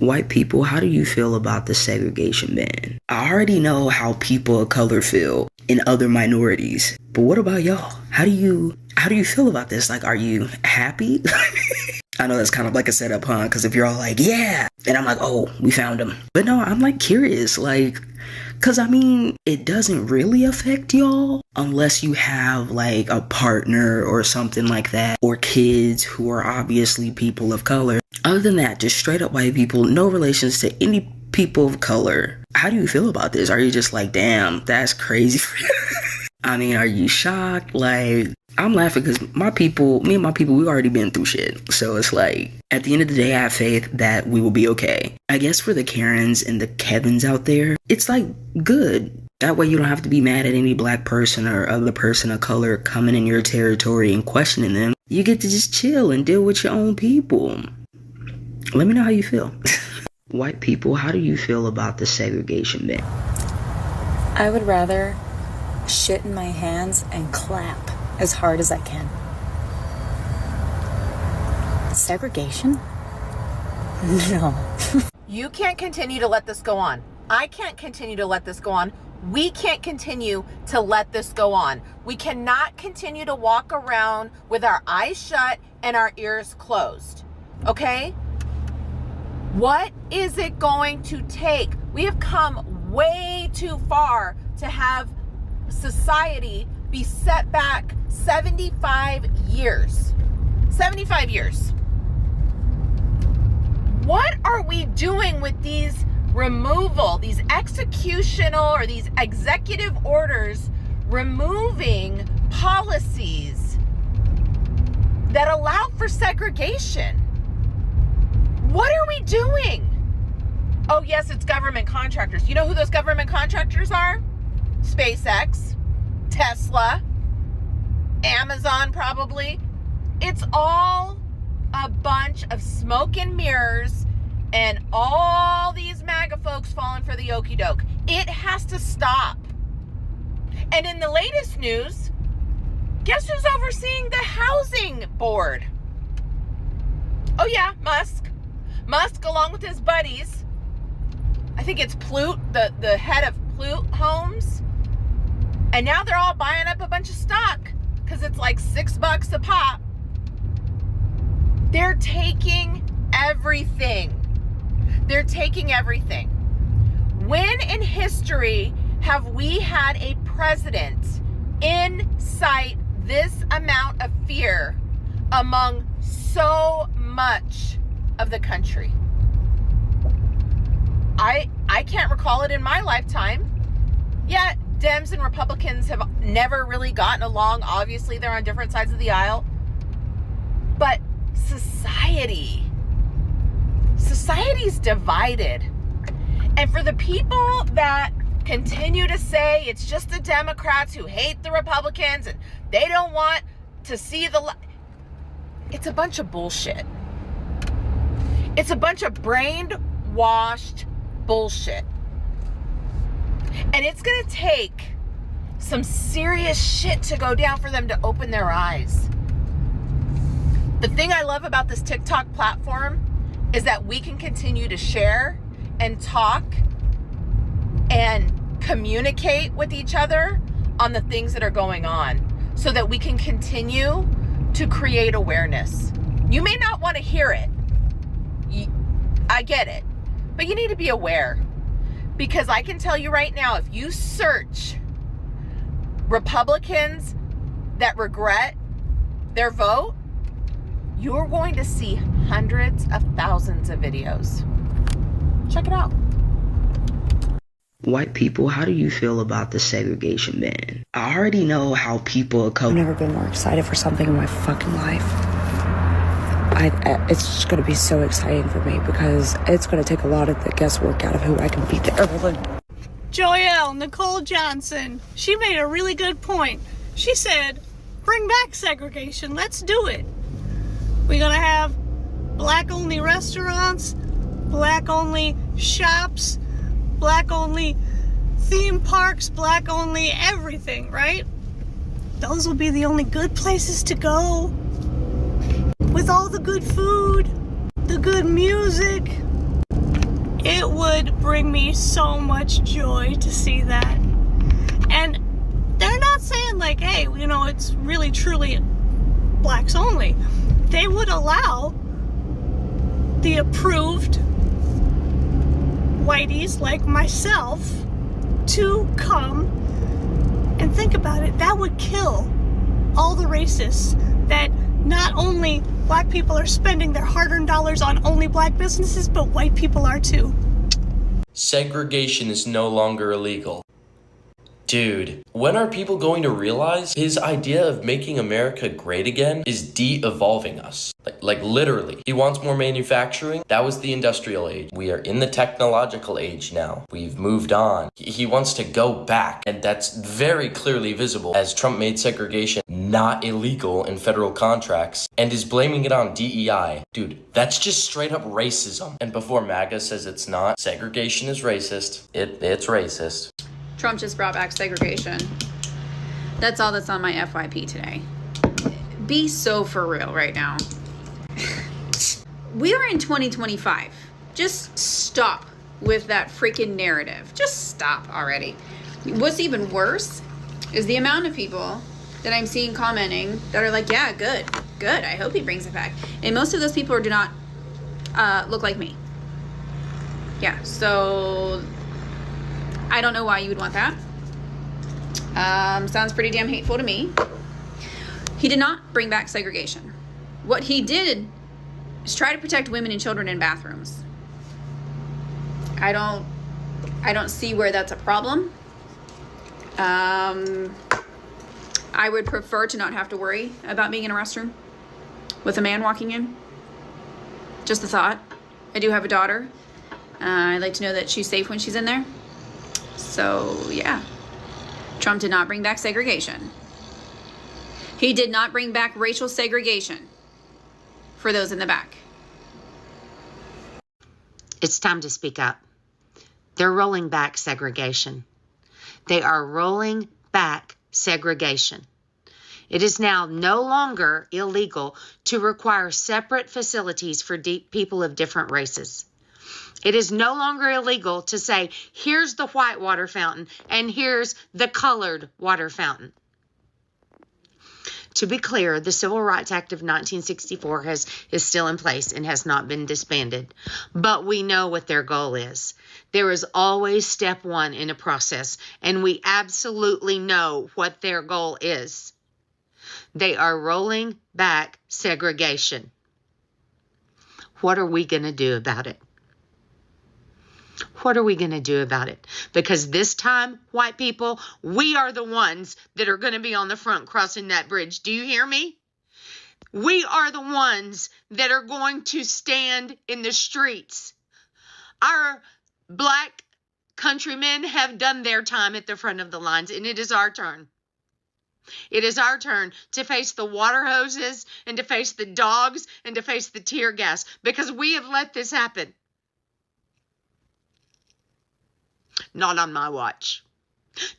White people, how do you feel about the segregation ban? I already know how people of color feel in other minorities, but what about y'all? How do you feel about this? Like, are you happy? I know that's kind of like a setup, huh? Because if you're all like, yeah, and I'm like, oh, we found him. But no, I'm like curious, like, because I mean, it doesn't really affect y'all unless you have like a partner or something like that, or kids who are obviously people of color. Other than that, just straight up white people, no relations to any people of color. How do you feel about this? Are you just like, damn, that's crazy for you? I mean, are you shocked? Like, I'm laughing because me and my people, we've already been through shit. So it's like, at the end of the day, I have faith that we will be okay. I guess for the Karens and the Kevins out there, it's like good. That way you don't have to be mad at any black person or other person of color coming in your territory and questioning them. You get to just chill and deal with your own people. Let me know how you feel. White people, how do you feel about the segregation ban? I would rather shit in my hands and clap as hard as I can. Segregation? No. You can't continue to let this go on. I can't continue to let this go on. We can't continue to let this go on. We cannot continue to walk around with our eyes shut and our ears closed. Okay? What is it going to take? We have come way too far to have society be set back 75 years. 75 years. What are we doing with these these executional or these executive orders removing policies that allow for segregation? What are we doing? Oh, yes, it's government contractors. You know who those government contractors are? SpaceX, Tesla, Amazon, probably. It's all a bunch of smoke and mirrors and all these MAGA folks falling for the okie doke. It has to stop. And in the latest news, guess who's overseeing the housing board? Oh yeah, Musk. Musk, along with his buddies, I think it's Plute, the head of Plute Homes. And now they're all buying up a bunch of stock because it's like $6 a pop. They're taking everything. They're taking everything. When in history have we had a president incite this amount of fear among so much of the country? I can't recall it in my lifetime. Yet Dems and Republicans have never really gotten along. Obviously, they're on different sides of the aisle. But society's divided. And for the people that continue to say it's just the Democrats who hate the Republicans and they don't want to see it's a bunch of bullshit. It's a bunch of brainwashed bullshit. And it's going to take some serious shit to go down for them to open their eyes. The thing I love about this TikTok platform is that we can continue to share and talk and communicate with each other on the things that are going on so that we can continue to create awareness. You may not want to hear it. I get it. But you need to be aware. Because I can tell you right now, if you search Republicans that regret their vote, you're going to see hundreds of thousands of videos. Check it out. White people, how do you feel about the segregation ban? I already know how people of color... I've never been more excited for something in my fucking life. It's just going to be so exciting for me because it's going to take a lot of the guesswork out of who I can beat to Everland. Joelle Nicole Johnson, she made a really good point. She said, bring back segregation. Let's do it. We're going to have black-only restaurants, black-only shops, black-only theme parks, black-only everything, right? Those will be the only good places to go. With all the good food, the good music, It would bring me so much joy to see that. And they're not saying like, hey, you know, it's really truly blacks only. They would allow the approved whiteys like myself to come and think about it. That would kill all the racists that not only black people are spending their hard-earned dollars on only black businesses, but white people are too. Segregation is no longer illegal. Dude, when are people going to realize his idea of making America great again is de-evolving us? Like literally. He wants more manufacturing. That was the industrial age. We are in the technological age now. We've moved on. He wants to go back, and that's very clearly visible as Trump made segregation not illegal in federal contracts and is blaming it on DEI. Dude, that's just straight up racism. And before MAGA says it's not, segregation is racist. It's racist. Trump just brought back segregation. That's all that's on my FYP today. Be so for real right now. We are in 2025. Just stop with that freaking narrative. Just stop already. What's even worse is the amount of people that I'm seeing commenting that are like, yeah, good. I hope he brings it back. And most of those people do not look like me. Yeah, so I don't know why you would want that. Sounds pretty damn hateful to me. He did not bring back segregation. What he did is try to protect women and children in bathrooms. I don't see where that's a problem. I would prefer to not have to worry about being in a restroom with a man walking in. Just a thought. I do have a daughter. I'd like to know that she's safe when she's in there. So, yeah. Trump did not bring back segregation. He did not bring back racial segregation for those in the back. It's time to speak up. They're rolling back segregation. They are rolling back segregation. It is now no longer illegal to require separate facilities for people of different races. It is no longer illegal to say, here's the white water fountain and here's the colored water fountain. To be clear, the Civil Rights Act of 1964 is still in place and has not been disbanded. But we know what their goal is. There is always step one in a process, and we absolutely know what their goal is. They are rolling back segregation. What are we going to do about it? What are we going to do about it? Because this time, white people, we are the ones that are going to be on the front crossing that bridge. Do you hear me? We are the ones that are going to stand in the streets. Our black countrymen have done their time at the front of the lines, and it is our turn. It is our turn to face the water hoses and to face the dogs and to face the tear gas, because we have let this happen. Not on my watch.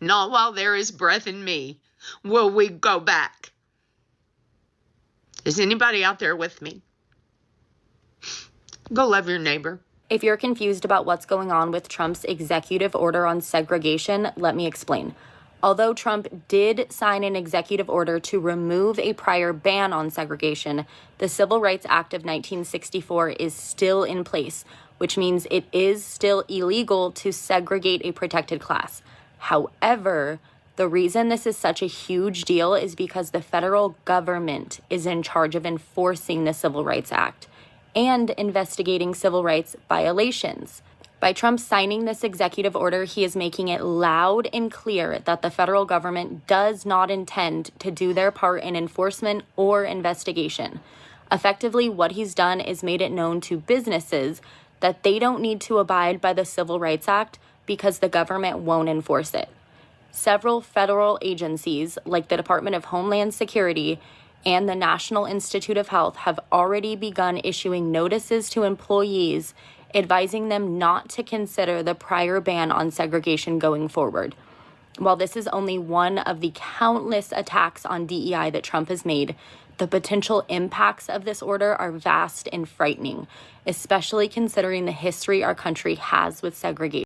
Not while there is breath in me will we go back. Is anybody out there with me? Go love your neighbor. If you're confused about what's going on with Trump's executive order on segregation, let me explain. Although Trump did sign an executive order to remove a prior ban on segregation, the Civil Rights Act of 1964 is still in place, which means it is still illegal to segregate a protected class. However, the reason this is such a huge deal is because the federal government is in charge of enforcing the Civil Rights Act and investigating civil rights violations. By Trump signing this executive order, he is making it loud and clear that the federal government does not intend to do their part in enforcement or investigation. Effectively, what he's done is made it known to businesses that they don't need to abide by the Civil Rights Act because the government won't enforce it. Several federal agencies, like the Department of Homeland Security and the National Institute of Health, have already begun issuing notices to employees advising them not to consider the prior ban on segregation going forward. While this is only one of the countless attacks on DEI that Trump has made, The potential impacts of this order are vast and frightening, especially considering the history our country has with segregation.